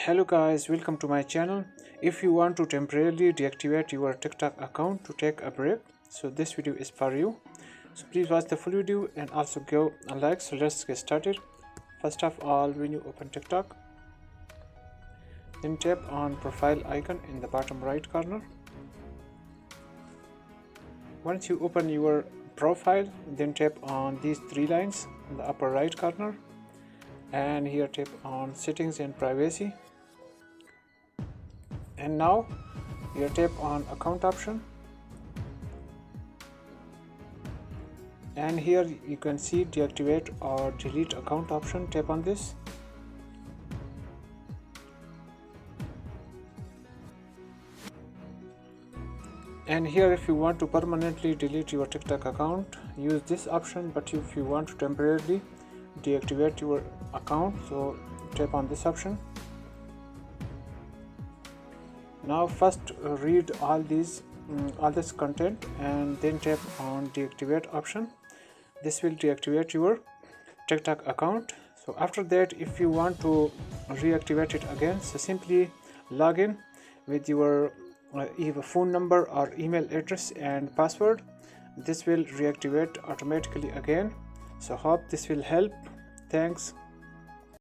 Hello guys, welcome to my channel. If you want to temporarily deactivate your TikTok account to take a break, so this video is for you. So please watch the full video and also go and like. So let's get started. First of all, when you open TikTok, then tap on profile icon in the bottom right corner. Once you open your profile, then tap on these three lines in the upper right corner, and here tap on settings and privacy. And now here tap on account option, and here you can see deactivate or delete account option. Tap on this, and here if you want to permanently delete your TikTok account, use this option. But if you want to temporarily deactivate your account, so tap on this option. Now first read all this content and then tap on deactivate option. This will deactivate your TikTok account. So after that, if you want to reactivate it again, so simply log in with your either phone number or email address and password. This will reactivate automatically again. So hope this will help. Thanks.